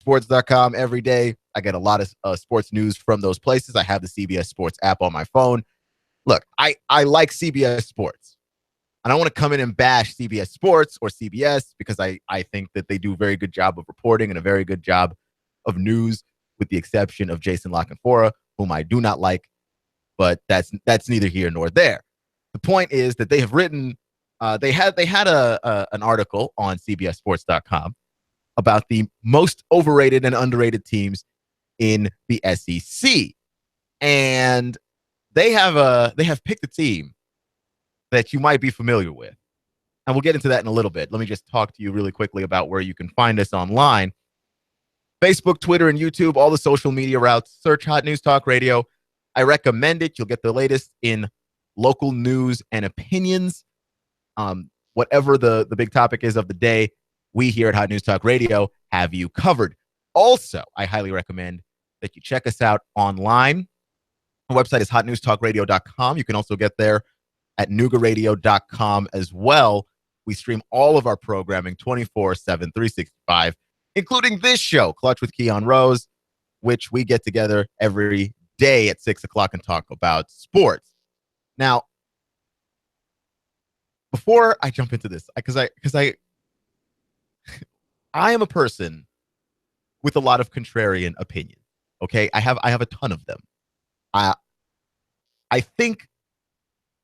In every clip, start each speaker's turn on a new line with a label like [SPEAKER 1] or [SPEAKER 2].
[SPEAKER 1] sports.com every day. I get a lot of sports news from those places. I have the CBS Sports app on my phone. Look, I like CBS Sports. I don't want to come in and bash CBS Sports or CBS because I think that they do a very good job of reporting and a very good job of news, with the exception of Jason La Canfora, whom I do not like, but that's neither here nor there. The point is that they have written, they had an article on CBSSports.com about the most overrated and underrated teams in the SEC, and they have picked a team that you might be familiar with. And we'll get into that in a little bit. Let me just talk to you really quickly about where you can find us online. Facebook, Twitter, and YouTube, all the social media routes. Search Hot News Talk Radio. I recommend it. You'll get the latest in local news and opinions. Whatever the big topic is of the day, we here at Hot News Talk Radio have you covered. Also, I highly recommend that you check us out online. Our website is hotnewstalkradio.com. You can also get there at noogaradio.com as well. We stream all of our programming 24/7, 365, including this show, Clutch with Keon Rose, which we get together every day at 6 o'clock and talk about sports. Now, before I jump into this, because I am a person with a lot of contrarian opinions. Okay, I have a ton of them. I think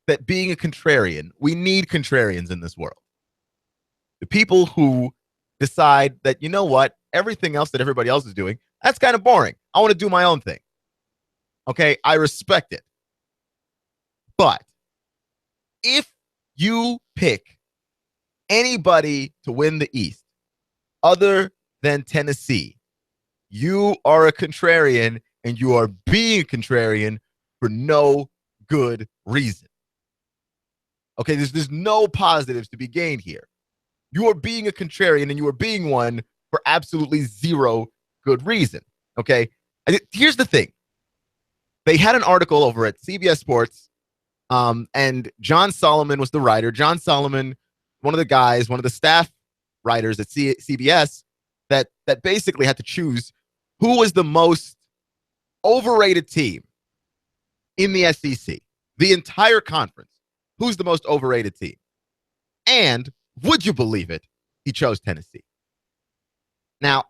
[SPEAKER 1] that being a contrarian, we need contrarians in this world. The people who decide that, you know what, everything else that everybody else is doing, that's kind of boring. I want to do my own thing. Okay, I respect it. But if you pick anybody to win the East other than Tennessee, you are a contrarian, and you are being a contrarian for no good reason. Okay, there's no positives to be gained here. You are being a contrarian, and you are being one for absolutely zero good reason. Okay, here's the thing. They had an article over at CBS Sports, and John Solomon was the writer. John Solomon, one of the staff writers at CBS, that basically had to choose who was the most overrated team in the SEC, the entire conference. Who's the most overrated team? And would you believe it? He chose Tennessee. Now,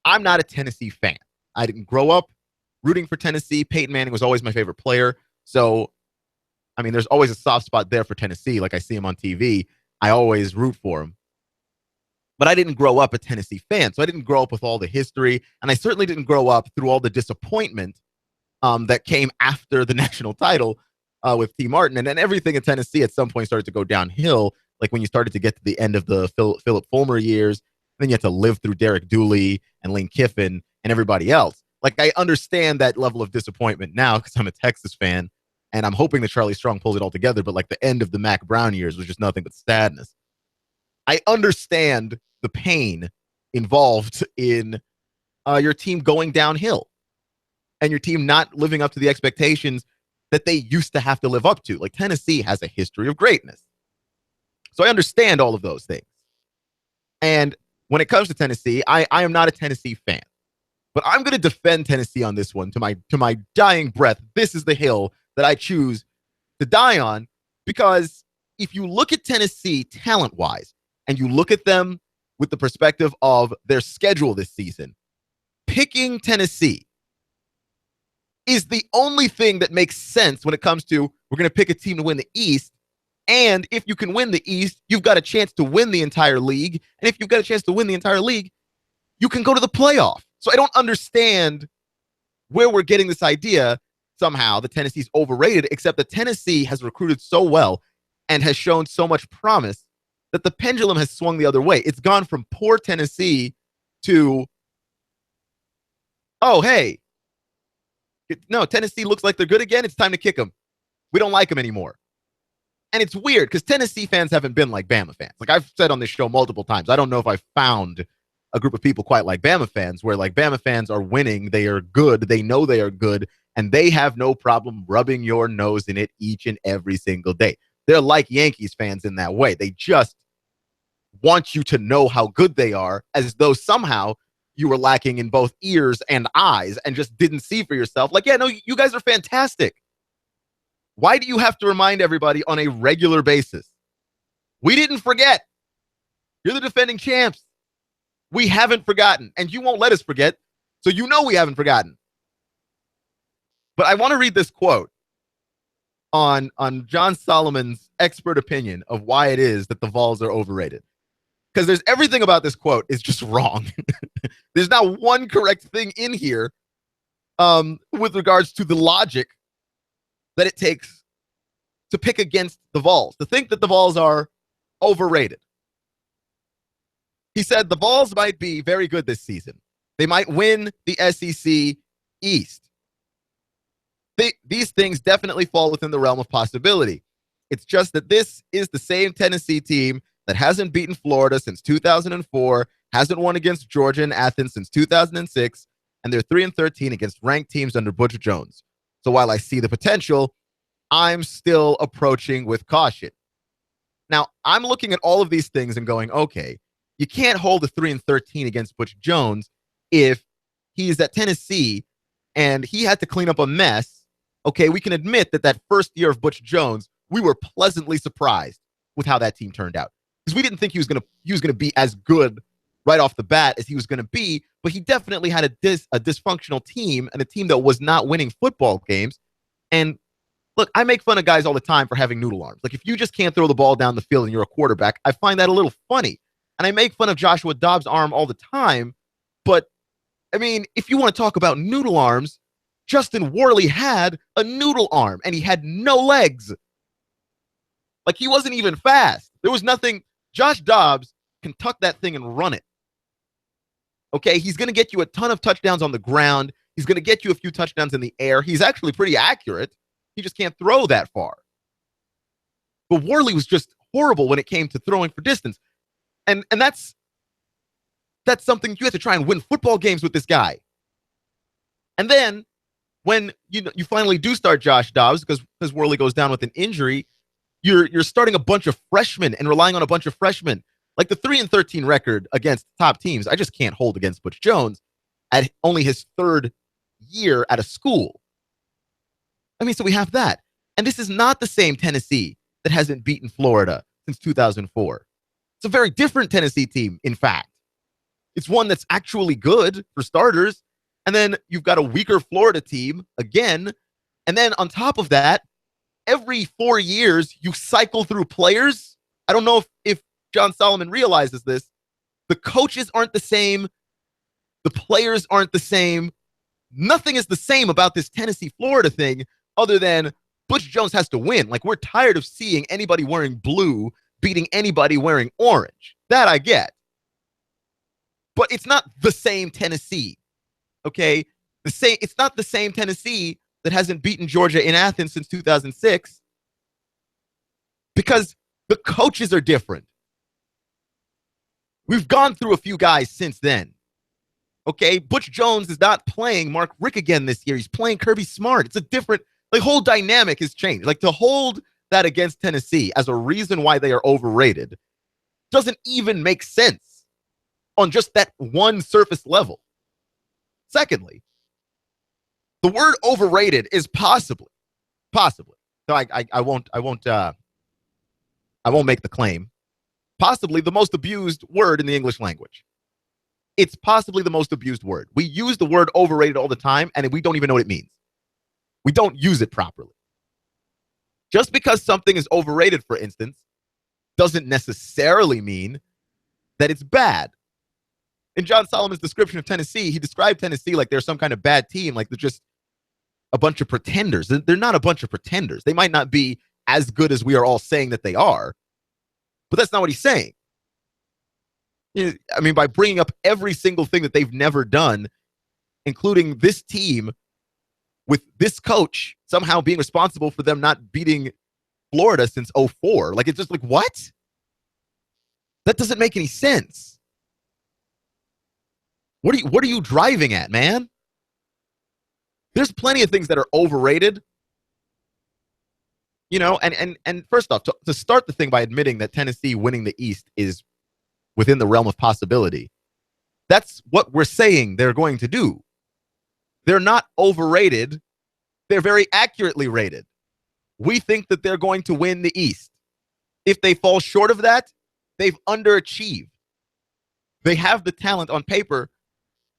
[SPEAKER 1] I'm not a Tennessee fan. I didn't grow up rooting for Tennessee. Peyton Manning was always my favorite player. So, I mean, there's always a soft spot there for Tennessee. Like I see him on TV, I always root for him. But I didn't grow up a Tennessee fan. So I didn't grow up with all the history. And I certainly didn't grow up through all the disappointment that came after the national title with T. Martin. And then everything in Tennessee at some point started to go downhill. Like when you started to get to the end of the Philip Fulmer years, then you had to live through Derek Dooley and Lane Kiffin and everybody else. Like, I understand that level of disappointment now because I'm a Texas fan, and I'm hoping that Charlie Strong pulls it all together. But like the end of the Mac Brown years was just nothing but sadness. I understand the pain involved in your team going downhill and your team not living up to the expectations that they used to have to live up to. Like, Tennessee has a history of greatness. So I understand all of those things. And when it comes to Tennessee, I am not a Tennessee fan. But I'm going to defend Tennessee on this one to my dying breath. This is the hill that I choose to die on, because if you look at Tennessee talent-wise and you look at them with the perspective of their schedule this season, picking Tennessee is the only thing that makes sense when it comes to, we're going to pick a team to win the East. And if you can win the East, you've got a chance to win the entire league. And if you've got a chance to win the entire league, you can go to the playoff. So I don't understand where we're getting this idea somehow that Tennessee's overrated, except that Tennessee has recruited so well and has shown so much promise that the pendulum has swung the other way. It's gone from poor Tennessee to, oh, hey, no, Tennessee looks like they're good again. It's time to kick them. We don't like them anymore. And it's weird because Tennessee fans haven't been like Bama fans. Like I've said on this show multiple times, I don't know if I've found a group of people quite like Bama fans, where like Bama fans are winning, they are good, they know they are good, and they have no problem rubbing your nose in it each and every single day. They're like Yankees fans in that way. They just want you to know how good they are, as though somehow you were lacking in both ears and eyes and just didn't see for yourself. Like, yeah, no, you guys are fantastic. Why do you have to remind everybody on a regular basis? We didn't forget. You're the defending champs. We haven't forgotten, and you won't let us forget, so you know we haven't forgotten. But I want to read this quote on John Solomon's expert opinion of why it is that the Vols are overrated. Because there's everything about this quote is just wrong. There's not one correct thing in here with regards to the logic that it takes to pick against the Vols, to think that the Vols are overrated. He said the Vols might be very good this season. They might win the SEC East. These things definitely fall within the realm of possibility. It's just that this is the same Tennessee team that hasn't beaten Florida since 2004, hasn't won against Georgia and Athens since 2006, and they're 3-13 against ranked teams under Butch Jones. So while I see the potential, I'm still approaching with caution. Now, I'm looking at all of these things and going, okay, you can't hold a 3-13 against Butch Jones if he's at Tennessee and he had to clean up a mess. Okay, we can admit that first year of Butch Jones, we were pleasantly surprised with how that team turned out. Because we didn't think he was gonna be as good right off the bat as he was gonna be, but he definitely had a dysfunctional team and a team that was not winning football games. And look, I make fun of guys all the time for having noodle arms. Like, if you just can't throw the ball down the field and you're a quarterback, I find that a little funny. And I make fun of Joshua Dobbs' arm all the time. But, I mean, if you want to talk about noodle arms, Justin Worley had a noodle arm, and he had no legs. Like, he wasn't even fast. There was nothing. Josh Dobbs can tuck that thing and run it. Okay, he's going to get you a ton of touchdowns on the ground. He's going to get you a few touchdowns in the air. He's actually pretty accurate. He just can't throw that far. But Worley was just horrible when it came to throwing for distance. And that's something you have to try and win football games with this guy. And then when you finally do start Josh Dobbs because Worley goes down with an injury, you're starting a bunch of freshmen and relying on a bunch of freshmen. Like the 3-13 record against top teams, I just can't hold against Butch Jones at only his third year at a school. I mean, so we have that. And this is not the same Tennessee that hasn't beaten Florida since 2004. It's a very different Tennessee team, in fact. It's one that's actually good, for starters. And then you've got a weaker Florida team again. And then on top of that, every 4 years, you cycle through players. I don't know if John Solomon realizes this. The coaches aren't the same. The players aren't the same. Nothing is the same about this Tennessee-Florida thing other than Butch Jones has to win. Like, we're tired of seeing anybody wearing blue beating anybody wearing orange. That I get. But it's not the same Tennessee. Okay? It's not the same Tennessee that hasn't beaten Georgia in Athens since 2006 because the coaches are different. We've gone through a few guys since then. Okay? Butch Jones is not playing Mark Rick again this year. He's playing Kirby Smart. It's a different, the whole dynamic has changed. Like, to hold that against Tennessee as a reason why they are overrated doesn't even make sense on just that one surface level. Secondly, the word overrated is possibly. So I won't make the claim. Possibly the most abused word in the English language. It's possibly the most abused word. We use the word overrated all the time, and we don't even know what it means. We don't use it properly. Just because something is overrated, for instance, doesn't necessarily mean that it's bad. In John Solomon's description of Tennessee, he described Tennessee like they're some kind of bad team, like they're just a bunch of pretenders. They're not a bunch of pretenders. They might not be as good as we are all saying that they are, but that's not what he's saying. I mean, by bringing up every single thing that they've never done, including this team with this coach somehow being responsible for them not beating Florida since 2004. Like, it's just like, what? That doesn't make any sense. What are you driving at, man? There's plenty of things that are overrated. You know, and first off, to start the thing by admitting that Tennessee winning the East is within the realm of possibility That's what we're saying they're going to do. They're not overrated. They're very accurately rated. We think that they're going to win the East. If they fall short of that, they've underachieved. They have the talent on paper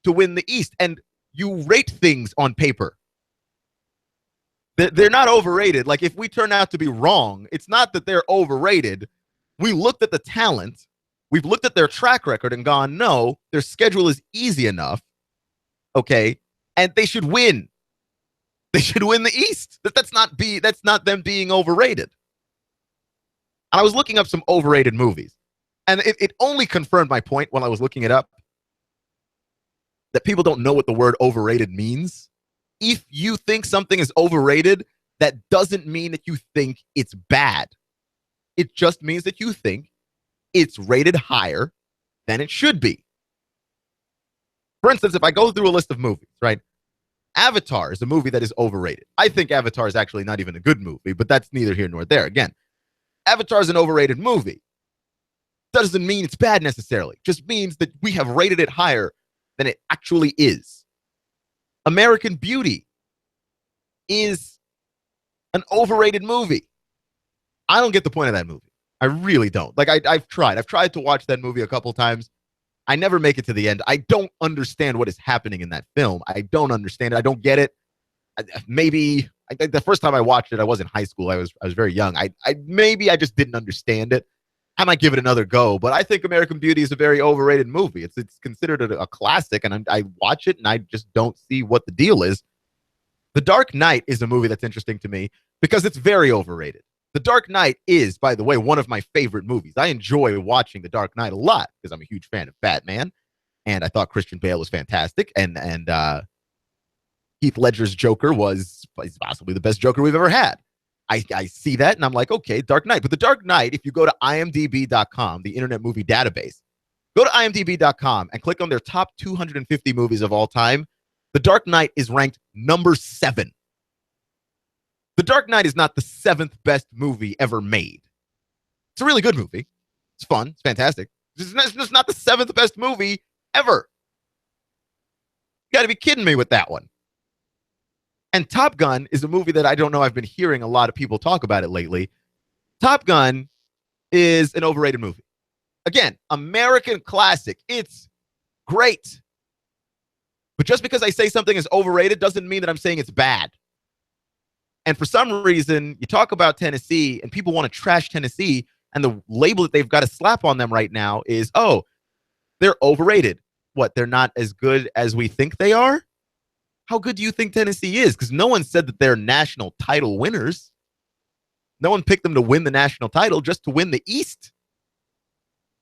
[SPEAKER 1] to win the East, and you rate things on paper. They're not overrated. Like, if we turn out to be wrong, it's not that they're overrated. We looked at the talent. We've looked at their track record and gone, no, their schedule is easy enough, okay, and they should win. They should win the East. That's not them being overrated. And I was looking up some overrated movies, and it only confirmed my point when I was looking it up, that people don't know what the word overrated means. If you think something is overrated, that doesn't mean that you think it's bad. It just means that you think it's rated higher than it should be. For instance, if I go through a list of movies, right? Avatar is a movie that is overrated. I think Avatar is actually not even a good movie, but that's neither here nor there. Again, Avatar is an overrated movie. Doesn't mean it's bad necessarily. Just means that we have rated it higher than it actually is. American Beauty is an overrated movie. I don't get the point of that movie. I really don't. Like, I've tried. I've tried to watch that movie a couple times. I never make it to the end. I don't understand what is happening in that film. I don't understand it. I don't get it. Maybe I think the first time I watched it, I was in high school. I was very young. Maybe I just didn't understand it. I might give it another go, but I think American Beauty is a very overrated movie. It's considered a classic, and I watch it, and I just don't see what the deal is. The Dark Knight is a movie that's interesting to me because it's very overrated. The Dark Knight is, by the way, one of my favorite movies. I enjoy watching The Dark Knight a lot because I'm a huge fan of Batman, and I thought Christian Bale was fantastic, and Heath Ledger's Joker is possibly the best Joker we've ever had. I see that, and I'm like, okay, Dark Knight. But The Dark Knight, if you go to imdb.com, the Internet Movie Database, go to imdb.com and click on their top 250 movies of all time. The Dark Knight is ranked number 7. The Dark Knight is not the 7th best movie ever made. It's a really good movie. It's fun. It's fantastic. It's just not the 7th best movie ever. You got to be kidding me with that one. And Top Gun is a movie that I don't know. I've been hearing a lot of people talk about it lately. Top Gun is an overrated movie. Again, American classic. It's great. But just because I say something is overrated doesn't mean that I'm saying it's bad. And for some reason, you talk about Tennessee and people want to trash Tennessee, and the label that they've got to slap on them right now is, oh, they're overrated. What, they're not as good as we think they are? How good do you think Tennessee is? Because no one said that they're national title winners. No one picked them to win the national title, just to win the East.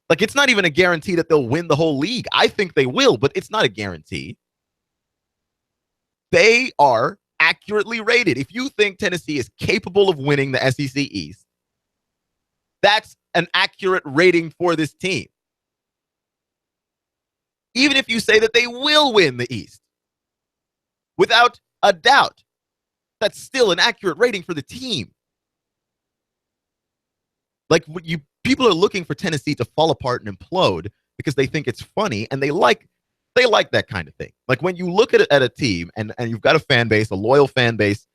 [SPEAKER 1] Like, it's not even a guarantee that they'll win the whole league. I think they will, but it's not a guarantee. They are accurately rated. If you think Tennessee is capable of winning the SEC East, that's an accurate rating for this team. Even if you say that they will win the East, without a doubt, that's still an accurate rating for the team. Like, people are looking for Tennessee to fall apart and implode because they think it's funny, and they like that kind of thing. Like, when you look at a team and you've got a fan base, a loyal fan base,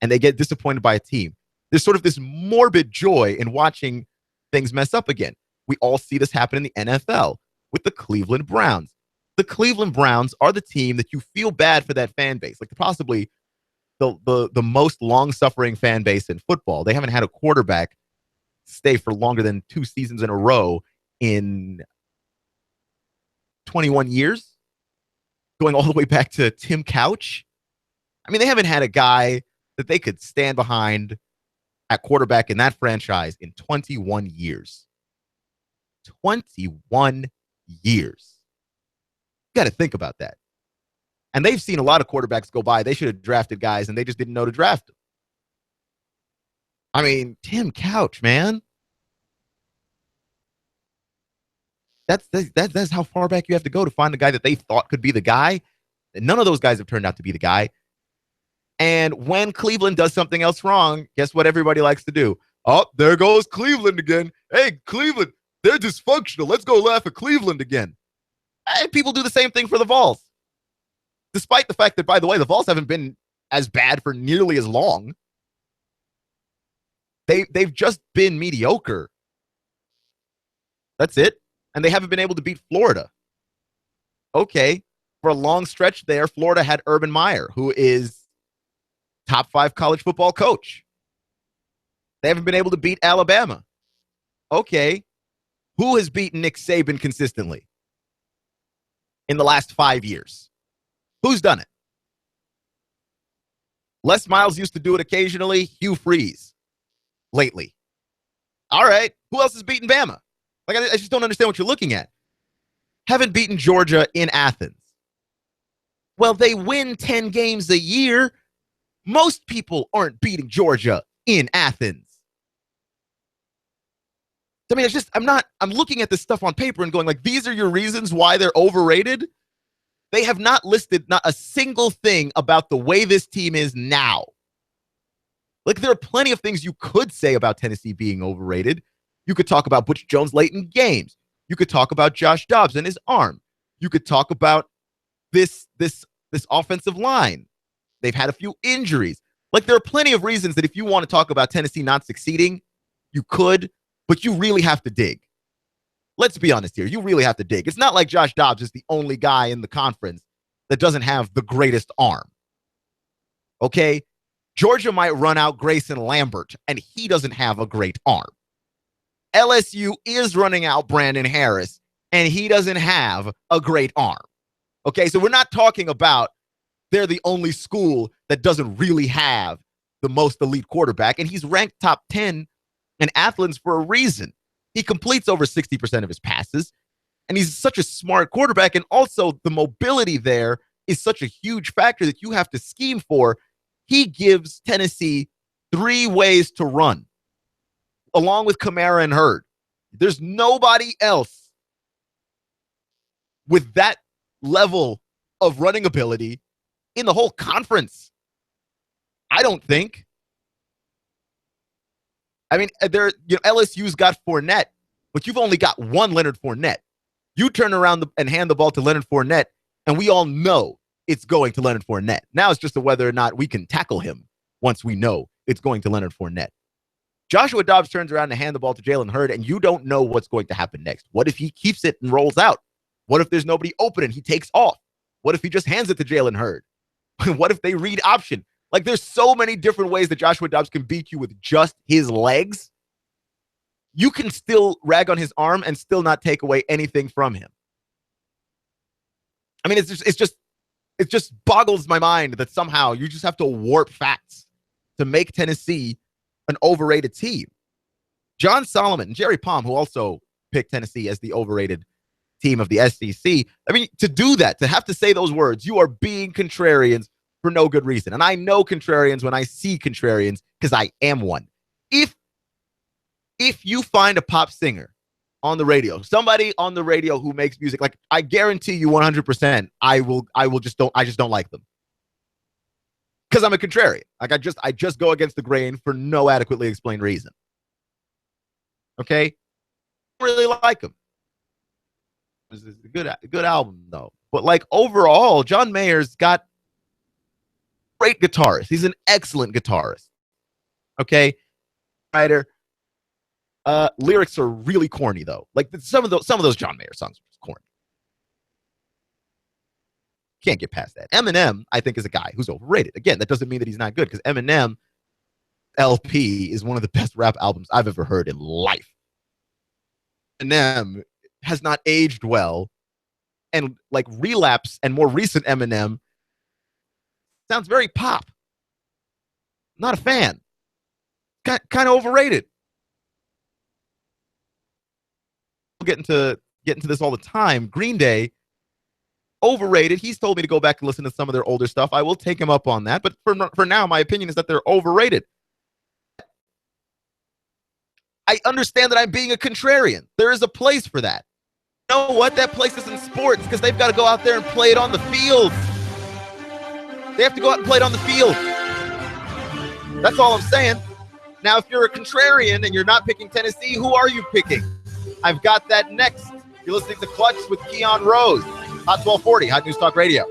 [SPEAKER 1] and they get disappointed by a team, there's sort of this morbid joy in watching things mess up again. We all see this happen in the NFL with the Cleveland Browns. The Cleveland Browns are the team that you feel bad for that fan base. Like, possibly the most long-suffering fan base in football. They haven't had a quarterback stay for longer than 2 seasons in a row in 21 years, going all the way back to Tim Couch. I mean, they haven't had a guy that they could stand behind at quarterback in that franchise in 21 years. 21 years. You got to think about that. And they've seen a lot of quarterbacks go by. They should have drafted guys, and they just didn't know to draft them. I mean, Tim Couch, man. That's how far back you have to go to find the guy that they thought could be the guy. And none of those guys have turned out to be the guy. And when Cleveland does something else wrong, guess what everybody likes to do? Oh, there goes Cleveland again. Hey, Cleveland, they're dysfunctional. Let's go laugh at Cleveland again. And people do the same thing for the Vols. Despite the fact that, by the way, the Vols haven't been as bad for nearly as long. They've just been mediocre. That's it. And they haven't been able to beat Florida. Okay. For a long stretch there, Florida had Urban Meyer, who is top 5 college football coach. They haven't been able to beat Alabama. Okay. Who has beaten Nick Saban consistently in the last 5 years? Who's done it? Les Miles used to do it occasionally. Hugh Freeze lately. All right. Who else has beaten Bama? Like, I just don't understand what you're looking at. Haven't beaten Georgia in Athens. Well, they win 10 games a year. Most people aren't beating Georgia in Athens. I mean, I'm looking at this stuff on paper and going like, these are your reasons why they're overrated. They have not listed not a single thing about the way this team is now. Like, there are plenty of things you could say about Tennessee being overrated. You could talk about Butch Jones late in games. You could talk about Josh Dobbs and his arm. You could talk about this offensive line. They've had a few injuries. Like, there are plenty of reasons that if you want to talk about Tennessee not succeeding, you could, but you really have to dig. Let's be honest here. You really have to dig. It's not like Josh Dobbs is the only guy in the conference that doesn't have the greatest arm. Okay? Georgia might run out Grayson Lambert, and he doesn't have a great arm. LSU is running out Brandon Harris, and he doesn't have a great arm. Okay? So we're not talking about they're the only school that doesn't really have the most elite quarterback, and he's ranked top 10 in Athens for a reason. He completes over 60% of his passes, and he's such a smart quarterback, and also the mobility there is such a huge factor that you have to scheme for. He gives Tennessee 3 ways to run, along with Kamara and Hurd. There's nobody else with that level of running ability in the whole conference, I don't think. I mean, LSU's got Fournette, but you've only got one Leonard Fournette. You turn around and hand the ball to Leonard Fournette, and we all know it's going to Leonard Fournette. Now it's just whether or not we can tackle him once we know it's going to Leonard Fournette. Joshua Dobbs turns around and hand the ball to Jalen Hurd, and you don't know what's going to happen next. What if he keeps it and rolls out? What if there's nobody open and he takes off? What if he just hands it to Jalen Hurd? What if they read option? Like, there's so many different ways that Joshua Dobbs can beat you with just his legs. You can still rag on his arm and still not take away anything from him. I mean, it just boggles my mind that somehow you just have to warp facts to make Tennessee an overrated team. John Solomon and Jerry Palm, who also picked Tennessee as the overrated team of the SEC. I mean, to do that, to have to say those words, you are being contrarians for no good reason. And I know contrarians when I see contrarians because I am one. If you find a pop singer on the radio, somebody on the radio who makes music, like, I guarantee you 100%, I just don't like them. Because I'm a contrarian. Like, I just go against the grain for no adequately explained reason. Okay? I really like them. It's a good album, though. But, like, overall, John Mayer's got great guitarist. He's an excellent guitarist. Okay? Writer. Lyrics are really corny, though. Like, some of those John Mayer songs are just corny. Can't get past that. Eminem, I think, is a guy who's overrated. Again, that doesn't mean that he's not good, because Eminem LP is one of the best rap albums I've ever heard in life. Eminem has not aged well, and like Relapse and more recent Eminem sounds very pop. Not a fan. Kind of overrated. Get into this all the time. Green Day, overrated. He's told me to go back and listen to some of their older stuff. I will take him up on that. But for now, my opinion is that they're overrated. I understand that I'm being a contrarian. There is a place for that. You know what? That place is in sports, because they've got to go out there and play it on the field. They have to go out and play it on the field. That's all I'm saying. Now, if you're a contrarian and you're not picking Tennessee, who are you picking? I've got that next. You're listening to Clutch with Keon Rose. Hot 1240, Hot News Talk Radio.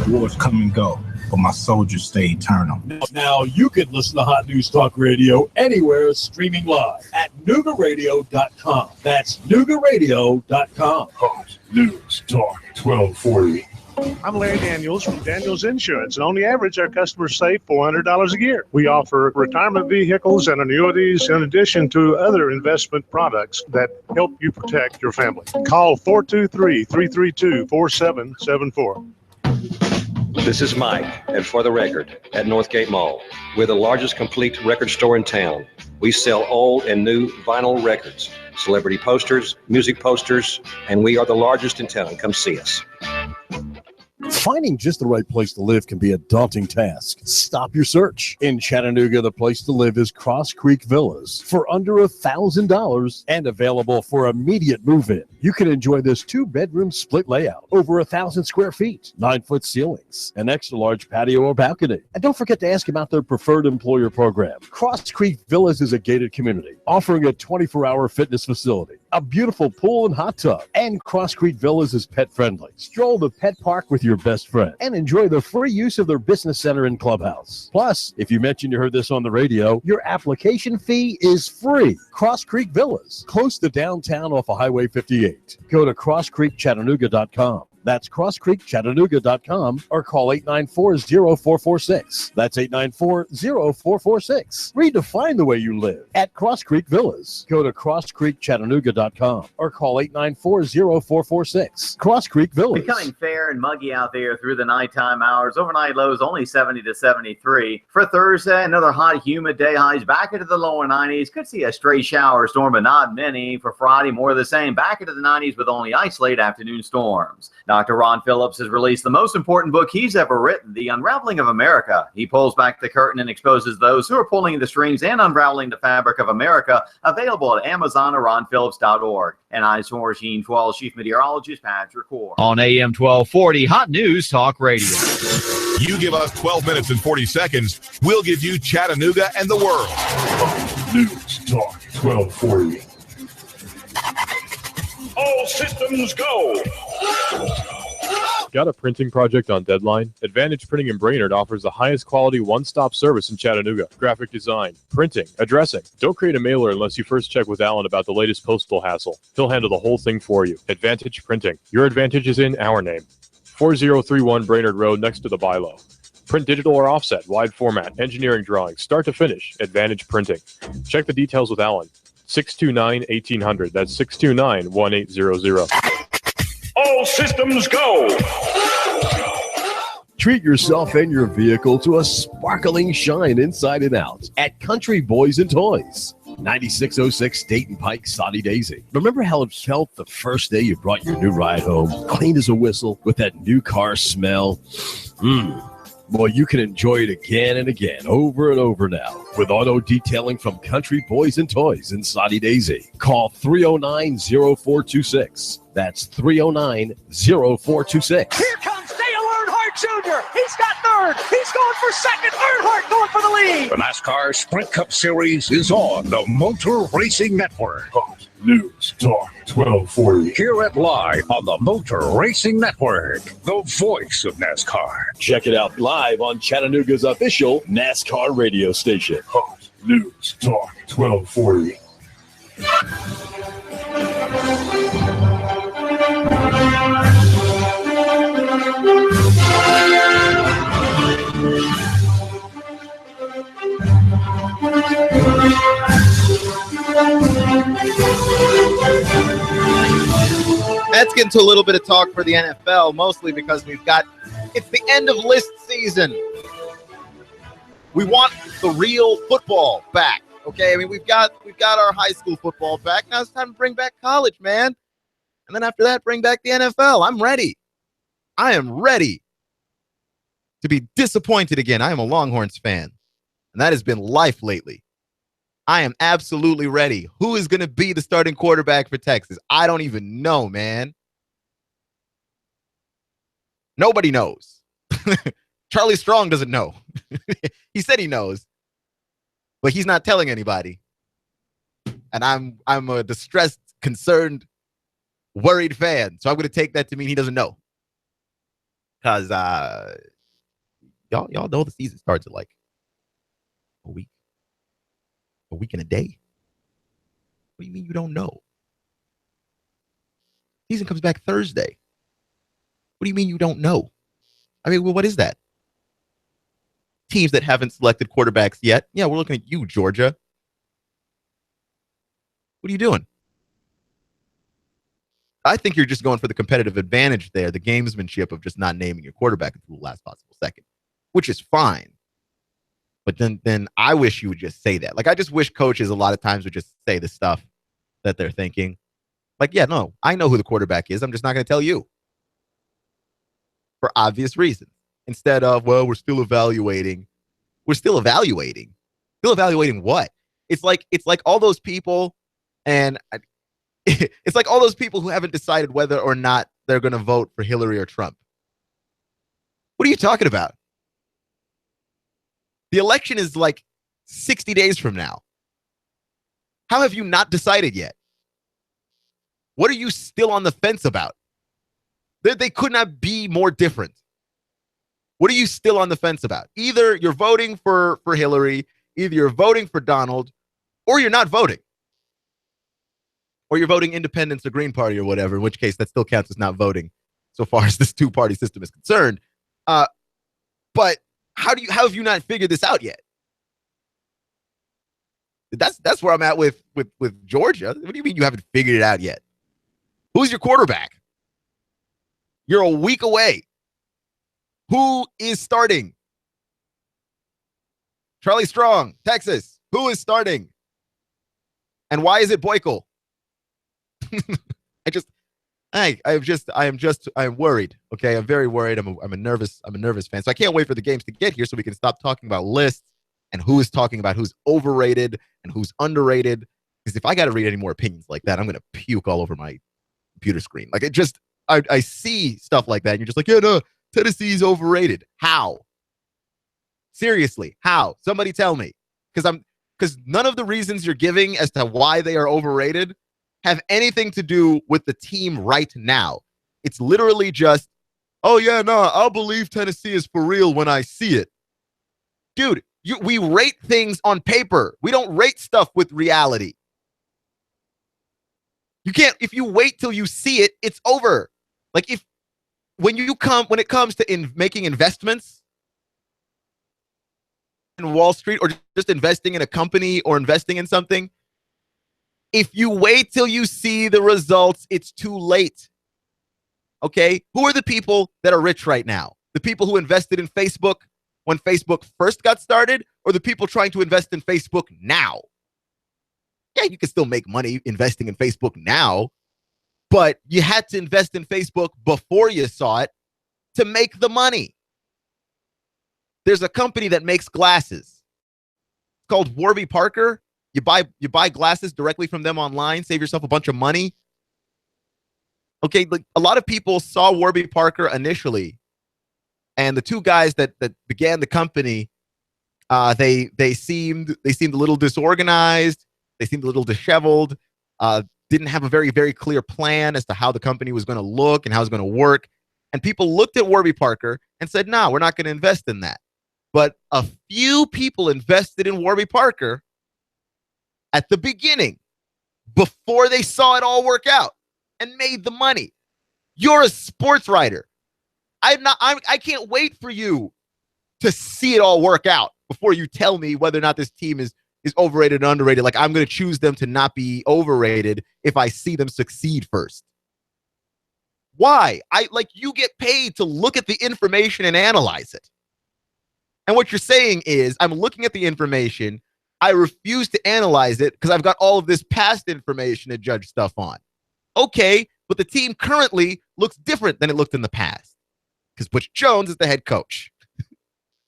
[SPEAKER 2] Wars come and go, but my soldiers stay eternal.
[SPEAKER 3] Now you can listen to Hot News Talk Radio anywhere streaming live at Noogaradio.com. That's Noogaradio.com.
[SPEAKER 4] Hot News Talk 1240.
[SPEAKER 5] I'm Larry Daniels from Daniels Insurance, and on the average, our customers save $400 a year. We offer retirement vehicles and annuities in addition to other investment products that help you protect your family. Call 423-332-4774.
[SPEAKER 6] This is Mike, and for the record, at Northgate Mall. We're the largest complete record store in town. We sell old and new vinyl records, celebrity posters, music posters, and we are the largest in town. Come see us.
[SPEAKER 3] Finding just the right place to live can be a daunting task. Stop your search. In Chattanooga, the place to live is Cross Creek Villas for under $1,000 and available for immediate move-in. You can enjoy this 2-bedroom split layout, over 1,000 square feet, 9-foot ceilings, an extra large patio or balcony. And don't forget to ask about their preferred employer program. Cross Creek Villas is a gated community offering a 24-hour fitness facility, a beautiful pool and hot tub, and Cross Creek Villas is pet friendly. Stroll the pet park with your best friend and enjoy the free use of their business center and clubhouse. Plus, if you mention you heard this on the radio, your application fee is free. Cross Creek Villas, close to downtown off of Highway 58. Go to crosscreekchattanooga.com. That's crosscreekchattanooga.com or call 894-0446. That's 894-0446. Redefine the way you live at Cross Creek Villas. Go to crosscreekchattanooga.com or call 894-0446. Cross Creek Villas.
[SPEAKER 7] Becoming fair and muggy out there through the nighttime hours. Overnight lows only 70 to 73. For Thursday, another hot, humid day. Highs back into the lower 90s. Could see a stray shower storm, but not many. For Friday, more of the same. Back into the 90s with only isolated afternoon storms. Dr. Ron Phillips has released the most important book he's ever written, The Unraveling of America. He pulls back the curtain and exposes those who are pulling the strings and unraveling the fabric of America. Available at Amazon or ronphillips.org. And I, Sheen 12, Chief Meteorologist Patrick Core.
[SPEAKER 8] On AM 1240, Hot News Talk Radio.
[SPEAKER 4] You give us 12 minutes and 40 seconds, we'll give you Chattanooga and the world. Hot News Talk 1240. All systems go.
[SPEAKER 9] Got a printing project on deadline? Advantage Printing in Brainerd offers the highest quality one-stop service in Chattanooga. Graphic design, printing, addressing. Don't create a mailer unless you first check with Alan about the latest postal hassle. He'll handle the whole thing for you. Advantage Printing. Your advantage is in our name. 4031 Brainerd Road next to the Bilo. Print digital or offset, wide format, engineering drawings, start to finish. Advantage Printing. Check the details with Alan. 629-1800. That's 629-1800.
[SPEAKER 4] All systems go.
[SPEAKER 3] Treat yourself and your vehicle to a sparkling shine inside and out at Country Boys and Toys. 9606 Dayton Pike, Soddy Daisy. Remember how it felt the first day you brought your new ride home, clean as a whistle, with that new car smell? Boy, you can enjoy it again and again, over and over now, with auto detailing from Country Boys and Toys in Soddy Daisy. Call 309-0426. That's 309-0426.
[SPEAKER 10] Here comes Dale Earnhardt Jr. He's got third. He's going for second. Earnhardt going for the lead.
[SPEAKER 2] The NASCAR Sprint Cup Series is on the Motor Racing Network.
[SPEAKER 4] Hot News Talk 1240.
[SPEAKER 2] Hear it live on the Motor Racing Network, the voice of NASCAR.
[SPEAKER 3] Check it out live on Chattanooga's official NASCAR radio station.
[SPEAKER 4] Hot News Talk 1240.
[SPEAKER 1] Let's get into a little bit of talk for the NFL, mostly because it's the end of list season. We want the real football back. Okay, I mean we've got our high school football back. Now it's time to bring back college, man. And then after that, bring back the NFL. I'm ready. I am ready to be disappointed again. I am a Longhorns fan, and that has been life lately. I am absolutely ready. Who is going to be the starting quarterback for Texas? I don't even know, man. Nobody knows. Charlie Strong doesn't know. He said he knows, but he's not telling anybody. And I'm a distressed, concerned, worried fan. So I'm going to take that to mean he doesn't know. Because y'all know the season starts at like a week and a day. What do you mean you don't know? Season comes back Thursday. What do you mean you don't know? I mean, well, what is that? Teams that haven't selected quarterbacks yet. Yeah, we're looking at you, Georgia. What are you doing? I think you're just going for the competitive advantage there, the gamesmanship of just not naming your quarterback until the last possible second, which is fine. But then I wish you would just say that. Like, I just wish coaches a lot of times would just say the stuff that they're thinking. Like, yeah, no, I know who the quarterback is. I'm just not going to tell you. For obvious reasons. Instead of, well, we're still evaluating. We're still evaluating. Still evaluating what? It's like all those people, and it's like all those people who haven't decided whether or not they're going to vote for Hillary or Trump. What are you talking about? The election is like 60 days from now. How have you not decided yet? What are you still on the fence about? They could not be more different. What are you still on the fence about? Either you're voting for Hillary, either you're voting for Donald, or you're not voting. Or you're voting independents or Green Party or whatever, in which case that still counts as not voting so far as this two-party system is concerned. But how have you not figured this out yet? That's where I'm at with Georgia. What do you mean you haven't figured it out yet? Who's your quarterback? You're a week away. Who is starting? Charlie Strong, Texas. Who is starting? And why is it Boykel? I am worried. Okay, I'm very worried. I'm a nervous fan. So I can't wait for the games to get here so we can stop talking about lists and who is talking about who's overrated and who's underrated. Because if I got to read any more opinions like that, I'm going to puke all over my computer screen. Like, it just, I see stuff like that, and you're just like, yeah, no, Tennessee's overrated. How? Seriously, how? Somebody tell me. Because none of the reasons you're giving as to why they are overrated have anything to do with the team right now. It's literally just, oh yeah, no, I'll believe Tennessee is for real when I see it. Dude, we rate things on paper. We don't rate stuff with reality. You can't, if you wait till you see it, it's over. Like, when it comes to making investments in Wall Street, or just investing in a company or investing in something, if you wait till you see the results, it's too late. Okay? Who are the people that are rich right now? The people who invested in Facebook when Facebook first got started, or the people trying to invest in Facebook now? Yeah, you can still make money investing in Facebook now, but you had to invest in Facebook before you saw it to make the money. There's a company that makes glasses. It's called Warby Parker. You buy glasses directly from them online, save yourself a bunch of money. Okay, like, a lot of people saw Warby Parker initially, and the two guys that began the company, they seemed a little disorganized. They seemed a little disheveled. Didn't have a very, very clear plan as to how the company was going to look and how it was going to work. And people looked at Warby Parker and said, "No, we're not going to invest in that." But a few people invested in Warby Parker at the beginning, before they saw it all work out and made the money. You're a sports writer. I can't wait for you to see it all work out before you tell me whether or not this team is overrated and underrated. Like, I'm going to choose them to not be overrated if I see them succeed first. Why? You get paid to look at the information and analyze it. And what you're saying is, I'm looking at the information, I refuse to analyze it because I've got all of this past information to judge stuff on. Okay, but the team currently looks different than it looked in the past because Butch Jones is the head coach.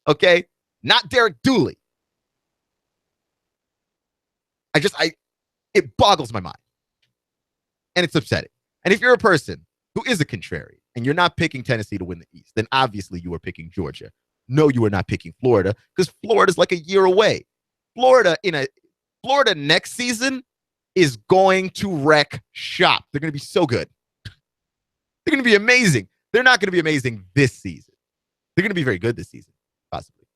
[SPEAKER 1] Okay, not Derek Dooley. It boggles my mind, and it's upsetting. And if you're a person who is a contrarian and you're not picking Tennessee to win the East, then obviously you are picking Georgia. no, you are not picking Florida because Florida's like a year away. Florida next season is going to wreck shop. They're going to be so good. They're going to be amazing. They're not going to be amazing this season. They're going to be very good this season, possibly.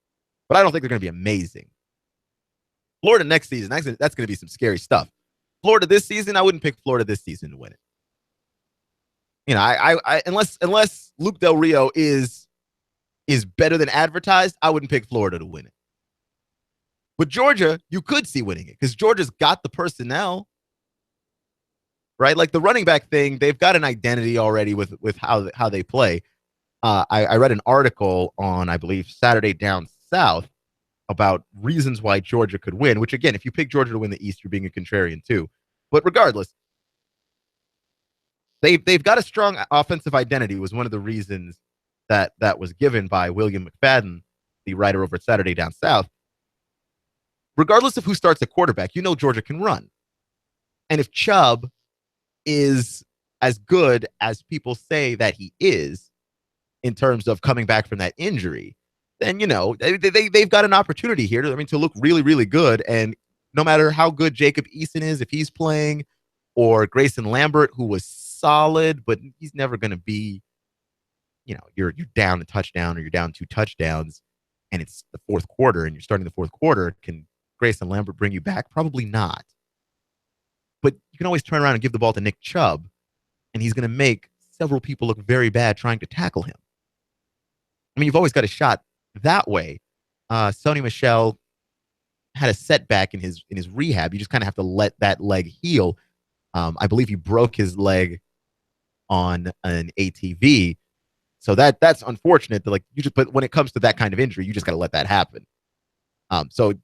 [SPEAKER 1] But I don't think they're going to be amazing. Florida next season, that's going to be some scary stuff. Florida this season, I wouldn't pick Florida this season to win it. You know, I unless Luke Del Rio is better than advertised, I wouldn't pick Florida to win it. But Georgia, you could see winning it because Georgia's got the personnel, right? Like the running back thing, they've got an identity already with how they play. I read an article on, I believe, Saturday Down South about reasons why Georgia could win, which, again, if you pick Georgia to win the East, you're being a contrarian too. But regardless, they've got a strong offensive identity was one of the reasons that was given by William McFadden, the writer over at Saturday Down South. Regardless of who starts at quarterback, you know Georgia can run. And if Chubb is as good as people say that he is in terms of coming back from that injury, then, you know, they've got an opportunity here to look really, really good. And no matter how good Jacob Eason is, if he's playing, or Grayson Lambert, who was solid, but he's never going to be, you know, you're down a touchdown or you're down 2 touchdowns and it's the fourth quarter and you're starting the fourth quarter. Can Grayson Lambert bring you back? Probably not. But you can always turn around and give the ball to Nick Chubb, and he's going to make several people look very bad trying to tackle him. I mean, you've always got a shot that way. Sony Michel had a setback in his rehab. You just kind of have to let that leg heal. I believe he broke his leg on an ATV. So that's unfortunate. But when it comes to that kind of injury, you just got to let that happen. So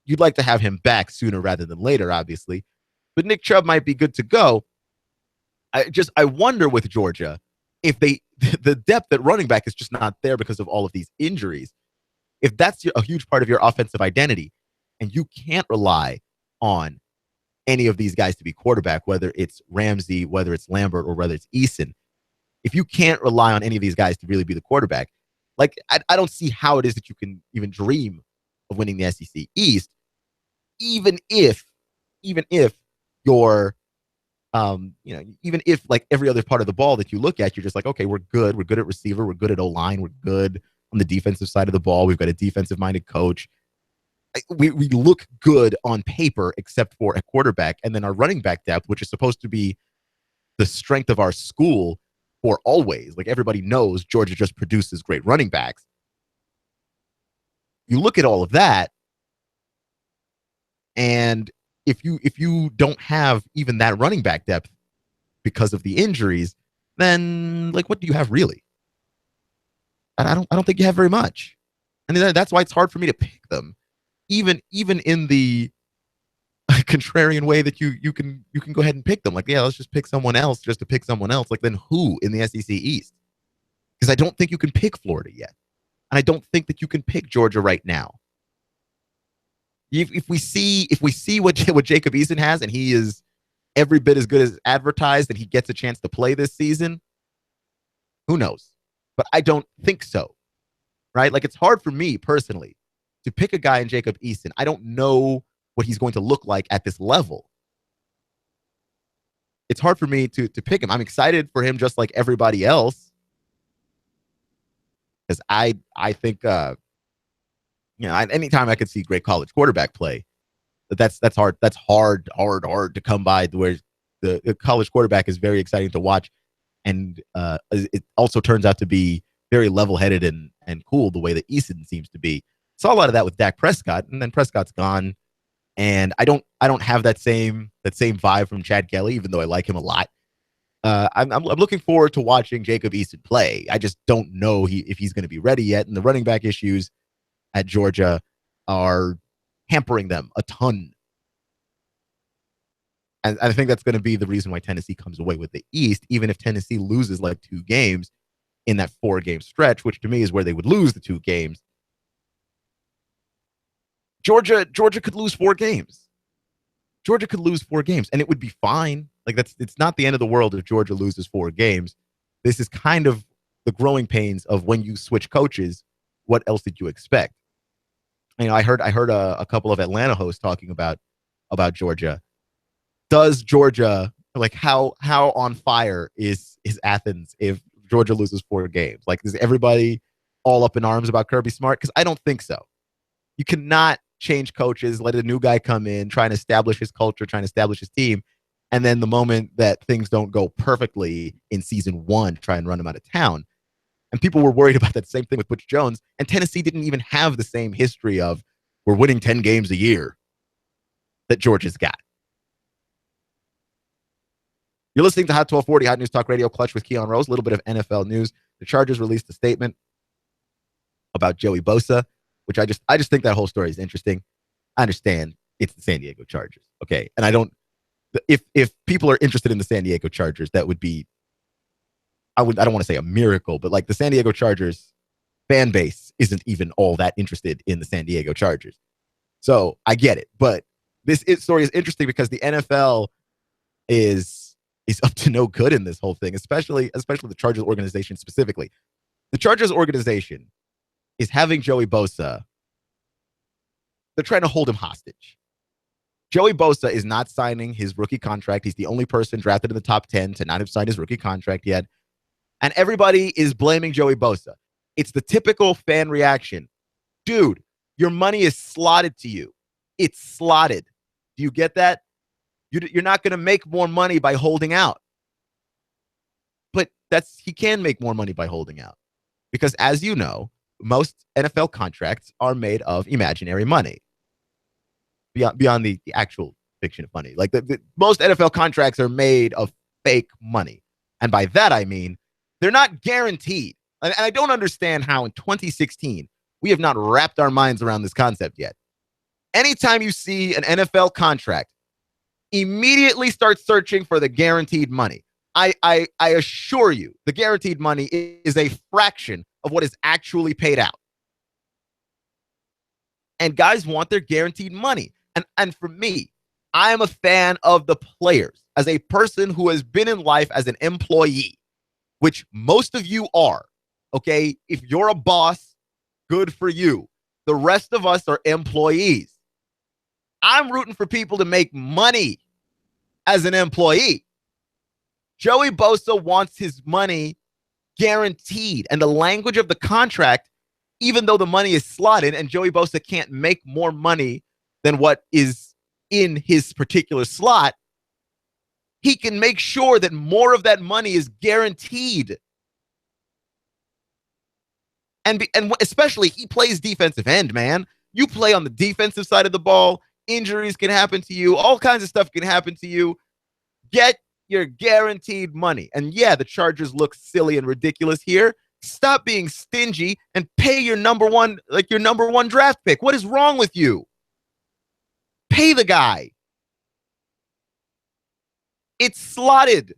[SPEAKER 1] you'd like to have him back sooner rather than later, obviously. But Nick Chubb might be good to go. I wonder with Georgia if the depth at running back is just not there because of all of these injuries. If that's a huge part of your offensive identity, and you can't rely on any of these guys to be quarterback, whether it's Ramsey, whether it's Lambert, or whether it's Eason, if you can't rely on any of these guys to really be the quarterback, like I don't see how it is that you can even dream of winning the SEC East, even if you're, even if like every other part of the ball that you look at, you're just like, okay, we're good at receiver, we're good at O-line, we're good on the defensive side of the ball, we've got a defensive-minded coach. We look good on paper, except for a quarterback, and then our running back depth, which is supposed to be the strength of our school for always. Like everybody knows, Georgia just produces great running backs. You look at all of that, and if you don't have even that running back depth because of the injuries, then like what do you have really? I don't think you have very much, and that's why it's hard for me to pick them. Even in the contrarian way that you can go ahead and pick them. Like, yeah, let's just pick someone else just to pick someone else. Like, then who in the SEC East? Because I don't think you can pick Florida yet. And I don't think that you can pick Georgia right now. If we see what Jacob Eason has, and he is every bit as good as advertised, and he gets a chance to play this season, who knows? But I don't think so. Right? Like, it's hard for me personally to pick a guy in Jacob Eason. I don't know what he's going to look like at this level. It's hard for me to pick him. I'm excited for him just like everybody else. Because I think, anytime I could see great college quarterback play, that's hard. That's hard to come by, where the college quarterback is very exciting to watch. And it also turns out to be very level-headed and cool the way that Eason seems to be. Saw a lot of that with Dak Prescott, and then Prescott's gone, and I don't have that same vibe from Chad Kelly, even though I like him a lot. I'm looking forward to watching Jacob Eason play. I just don't know if he's going to be ready yet, and the running back issues at Georgia are hampering them a ton. And I think that's going to be the reason why Tennessee comes away with the East, even if Tennessee loses like 2 games in that 4-game stretch, which to me is where they would lose the 2 games. Georgia could lose 4 games. Georgia could lose 4 games, and it would be fine. Like, it's not the end of the world if Georgia loses 4 games. This is kind of the growing pains of when you switch coaches what else did you expect? You know, I heard a couple of Atlanta hosts talking about Georgia. Does Georgia, like, how on fire is Athens if Georgia loses 4 games? Like, is everybody all up in arms about Kirby Smart? Because I don't think so. You cannot change coaches, let a new guy come in, try and establish his culture, trying to establish his team, and then the moment that things don't go perfectly in season 1, try and run him out of town. And people were worried about that same thing with Butch Jones, and Tennessee didn't even have the same history of we're winning 10 games a year that Georgia's got. You're listening to Hot 1240, Hot News Talk Radio, Clutch with Keon Rose. A little bit of NFL news. The Chargers released a statement about Joey Bosa, which I just think that whole story is interesting. I understand it's the San Diego Chargers, okay? And I don't, if people are interested in the San Diego Chargers, that would be, I don't want to say a miracle, but like the San Diego Chargers fan base isn't even all that interested in the San Diego Chargers. So I get it, but this story is interesting because the NFL is up to no good in this whole thing, especially the Chargers organization specifically. The Chargers organization is having Joey Bosa. They're trying to hold him hostage. Joey Bosa is not signing his rookie contract. He's the only person drafted in the top 10 to not have signed his rookie contract yet. And everybody is blaming Joey Bosa. It's the typical fan reaction. Dude, your money is slotted to you. It's slotted. Do you get that? You're not going to make more money by holding out. But he can make more money by holding out. Because as you know, most NFL contracts are made of imaginary money. Beyond the actual fiction of money. Like most NFL contracts are made of fake money. And by that, I mean, they're not guaranteed. And I don't understand how in 2016, we have not wrapped our minds around this concept yet. Anytime you see an NFL contract, immediately start searching for the guaranteed money. I assure you, the guaranteed money is a fraction of what is actually paid out. And guys want their guaranteed money. And for me, I am a fan of the players. As a person who has been in life as an employee, which most of you are, okay? If you're a boss, good for you. The rest of us are employees. I'm rooting for people to make money as an employee. Joey Bosa wants his money guaranteed. And the language of the contract, even though the money is slotted and Joey Bosa can't make more money than what is in his particular slot, he can make sure that more of that money is guaranteed. And especially, he plays defensive end, man. You play on the defensive side of the ball. Injuries can happen to you. All kinds of stuff can happen to you. Get your guaranteed money. And yeah, the Chargers look silly and ridiculous here. Stop being stingy and pay your number one draft pick. What is wrong with you? Pay the guy. It's slotted.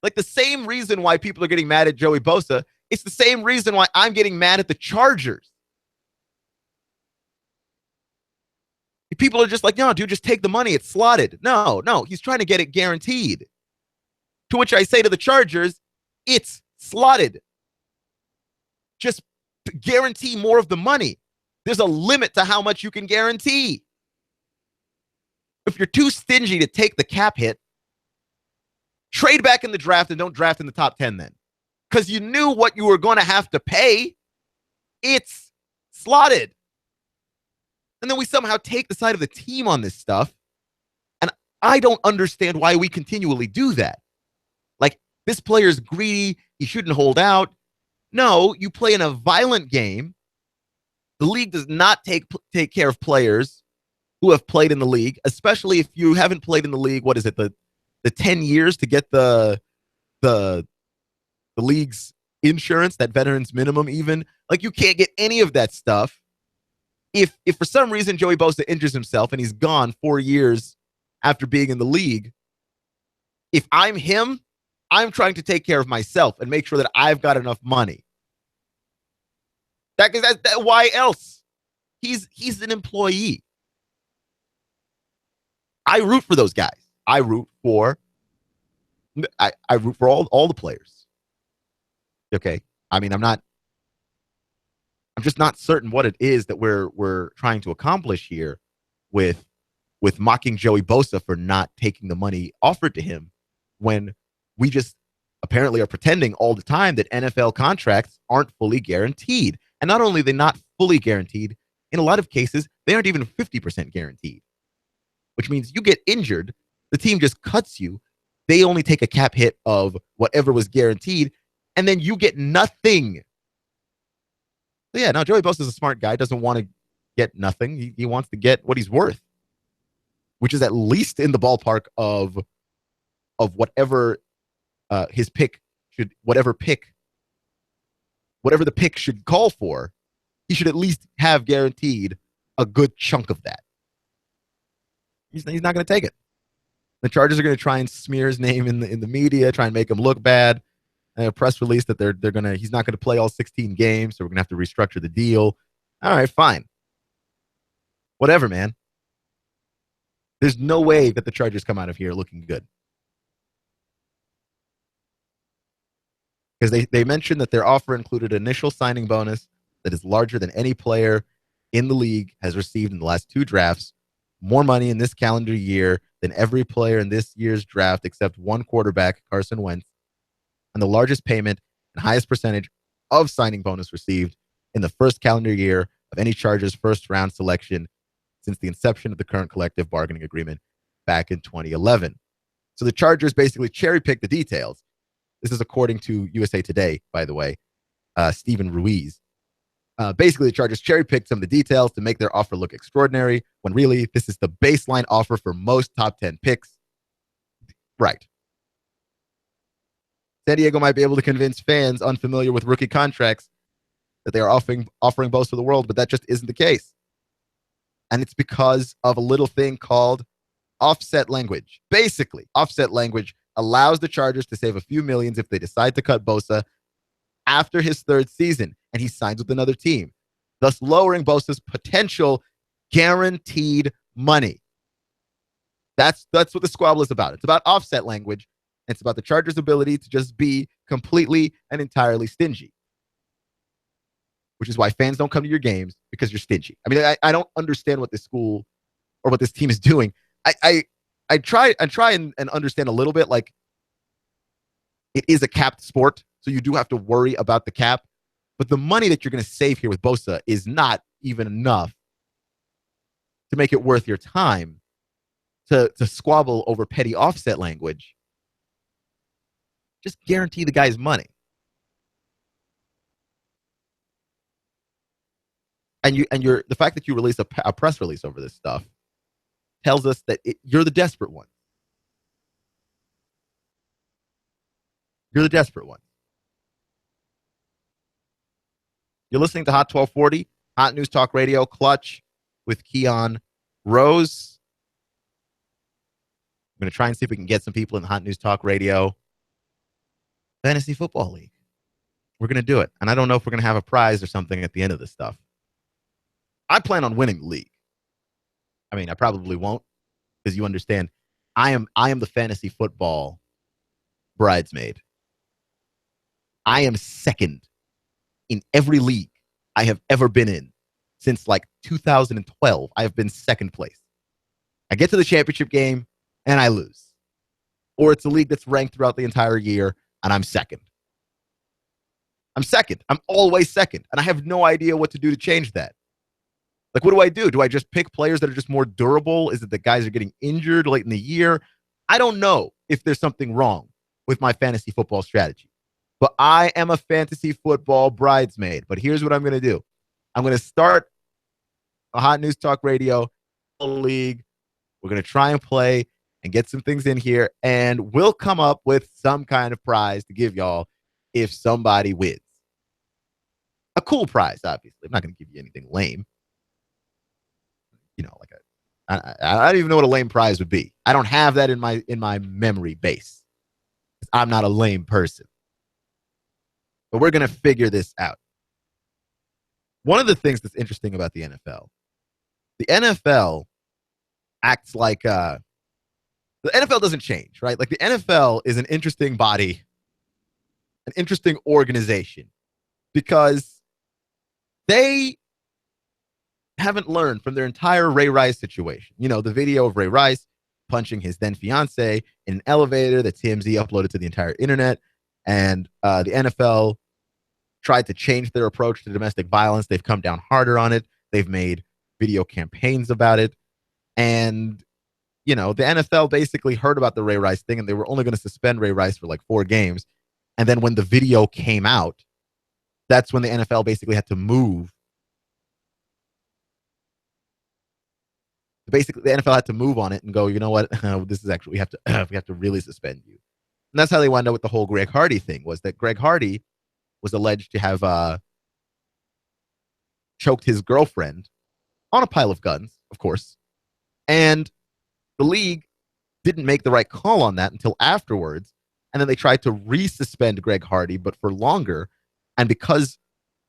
[SPEAKER 1] Like the same reason why people are getting mad at Joey Bosa, it's the same reason why I'm getting mad at the Chargers. People are just like, no, dude, just take the money. It's slotted. No, he's trying to get it guaranteed. To which I say to the Chargers, it's slotted. Just guarantee more of the money. There's a limit to how much you can guarantee. If you're too stingy to take the cap hit, trade back in the draft and don't draft in the top 10 then. Because you knew what you were going to have to pay. It's slotted. And then we somehow take the side of the team on this stuff. And I don't understand why we continually do that. Like, this player's greedy. He shouldn't hold out. No, you play in a violent game. The league does not take care of players who have played in the league, especially if you haven't played in the league. What is it, the 10 years to get the league's insurance, that veterans minimum even? Like, you can't get any of that stuff. If for some reason Joey Bosa injures himself and he's gone 4 years after being in the league, if I'm him, I'm trying to take care of myself and make sure that I've got enough money. Why else? He's an employee. I root for those guys. I root for all the players. Okay. I mean, I'm not I'm just not certain what it is that we're trying to accomplish here with mocking Joey Bosa for not taking the money offered to him when we just apparently are pretending all the time that NFL contracts aren't fully guaranteed. And not only are they not fully guaranteed, in a lot of cases, they aren't even 50% guaranteed, which means you get injured, the team just cuts you, they only take a cap hit of whatever was guaranteed, and then you get nothing. So yeah, now Joey Bosa is a smart guy, doesn't want to get nothing. He wants to get what he's worth, which is at least in the ballpark of whatever his pick should, whatever the pick should call for. He should at least have guaranteed a good chunk of that. He's not going to take it. The Chargers are going to try and smear his name in the media, try and make him look bad. A press release that he's not going to play all 16 games, so we're going to have to restructure the deal. All right, fine. Whatever, man. There's no way that the Chargers come out of here looking good. Because they mentioned that their offer included an initial signing bonus that is larger than any player in the league has received in the last 2 drafts, more money in this calendar year than every player in this year's draft except one quarterback, Carson Wentz, and the largest payment and highest percentage of signing bonus received in the first calendar year of any Chargers first-round selection since the inception of the current collective bargaining agreement back in 2011. So the Chargers basically cherry-picked the details. This is according to USA Today, by the way, Stephen Ruiz. Basically, the Chargers cherry-picked some of the details to make their offer look extraordinary, when really this is the baseline offer for most top 10 picks. Right. San Diego might be able to convince fans unfamiliar with rookie contracts that they are offering Bosa to the world, but that just isn't the case. And it's because of a little thing called offset language. Basically, offset language allows the Chargers to save a few millions if they decide to cut Bosa after his 3rd season and he signs with another team, thus lowering Bosa's potential guaranteed money. That's what the squabble is about. It's about offset language. It's about the Chargers' ability to just be completely and entirely stingy, which is why fans don't come to your games, because you're stingy. I mean, I don't understand what this school or what this team is doing. I try and understand a little bit. Like, it is a capped sport, so you do have to worry about the cap. But the money that you're going to save here with Bosa is not even enough to make it worth your time to squabble over petty offset language. Just guarantee the guy's money. And the fact that you release a press release over this stuff tells us that you're the desperate one. You're the desperate one. You're listening to Hot 1240, Hot News Talk Radio, Clutch with Keon Rose. I'm going to try and see if we can get some people in the Hot News Talk Radio Fantasy Football League. We're going to do it. And I don't know if we're going to have a prize or something at the end of this stuff. I plan on winning the league. I mean, I probably won't, because you understand, I am the fantasy football bridesmaid. I am second in every league I have ever been in since like 2012. I have been second place. I get to the championship game and I lose. Or it's a league that's ranked throughout the entire year and I'm second. I'm second. I'm always second. And I have no idea what to do to change that. Like, what do? Do I just pick players that are just more durable? Is it that guys are getting injured late in the year? I don't know if there's something wrong with my fantasy football strategy. But I am a fantasy football bridesmaid. But here's what I'm going to do. I'm going to start a Hot News Talk Radio league. We're going to try and play and get some things in here. And we'll come up with some kind of prize to give y'all if somebody wins. A cool prize, obviously. I'm not going to give you anything lame. You know, like I don't even know what a lame prize would be. I don't have that in my memory base. I'm not a lame person. But we're going to figure this out. One of the things that's interesting about the NFL acts like the NFL doesn't change, right? Like, the NFL is an interesting body, an interesting organization, because they haven't learned from their entire Ray Rice situation. You know, the video of Ray Rice punching his then fiance in an elevator that TMZ uploaded to the entire internet. And the NFL tried to change their approach to domestic violence. They've come down harder on it. They've made video campaigns about it. And, you know, the NFL basically heard about the Ray Rice thing, and they were only going to suspend Ray Rice for like 4 games. And then when the video came out, that's when the NFL basically had to move. Basically, the NFL had to move on it and go, you know what? This is actually, we have to really suspend you. And that's how they wound up with the whole Greg Hardy thing, was that Greg Hardy was alleged to have choked his girlfriend on a pile of guns, of course. And the league didn't make the right call on that until afterwards. And then they tried to resuspend Greg Hardy, but for longer. And because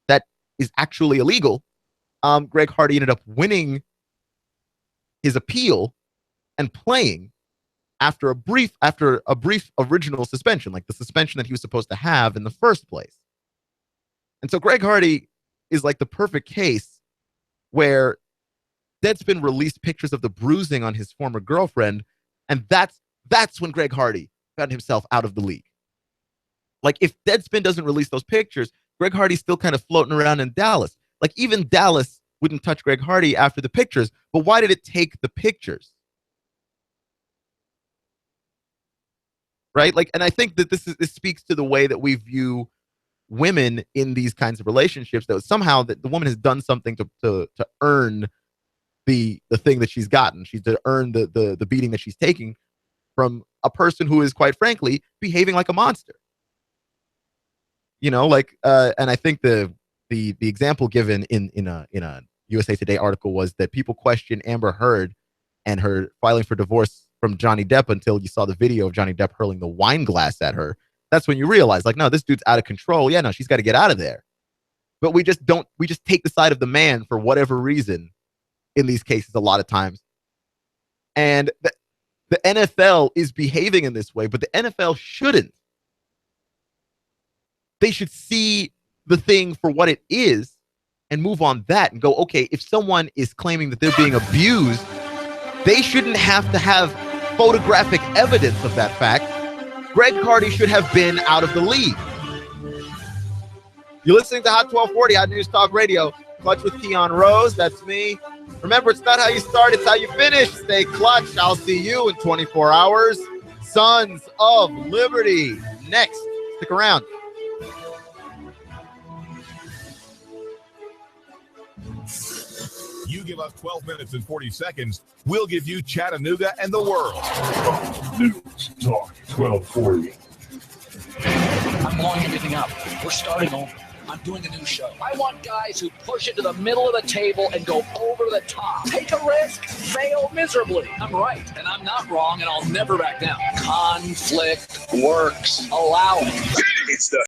[SPEAKER 1] that is actually illegal, Greg Hardy ended up winning his appeal and playing after a brief original suspension, like the suspension that he was supposed to have in the first place. And so Greg Hardy is like the perfect case where Deadspin released pictures of the bruising on his former girlfriend, and that's when Greg Hardy found himself out of the league. Like, if Deadspin doesn't release those pictures, Greg Hardy's still kind of floating around in Dallas. Like, even Dallas wouldn't touch Greg Hardy after the pictures, but why did it take the pictures? Right? Like, and I think that this speaks to the way that we view women in these kinds of relationships, that somehow that the woman has done something to earn the thing that she's gotten. She's to earn the beating that she's taking from a person who is, quite frankly, behaving like a monster. You know, like, and I think the example given in a USA Today article was that people question Amber Heard and her filing for divorce from Johnny Depp until you saw the video of Johnny Depp hurling the wine glass at her. That's when you realize, like, no, this dude's out of control. Yeah, no, she's got to get out of there. But we just take the side of the man for whatever reason in these cases a lot of times. And the NFL is behaving in this way, but the NFL shouldn't. They should see the thing for what it is and move on that and go, okay, if someone is claiming that they're being abused, they shouldn't have to have photographic evidence of that fact. Greg Hardy should have been out of the league. You're listening to Hot 1240, Hot News Talk Radio. Clutch with Keon Rose, that's me. Remember, it's not how you start, it's how you finish. Stay clutch. I'll see you in 24 hours. Sons of Liberty. Next. Stick around.
[SPEAKER 4] You give us 12 minutes and 40 seconds, we'll give you Chattanooga and the world.
[SPEAKER 2] News Talk 1240.
[SPEAKER 10] I'm blowing everything up. We're starting over. I'm doing a new show. I want guys who push it to the middle of the table and go over the top. Take a risk, fail miserably. I'm right, and I'm not wrong, and I'll never back down. Conflict works. Allow it.
[SPEAKER 2] It's the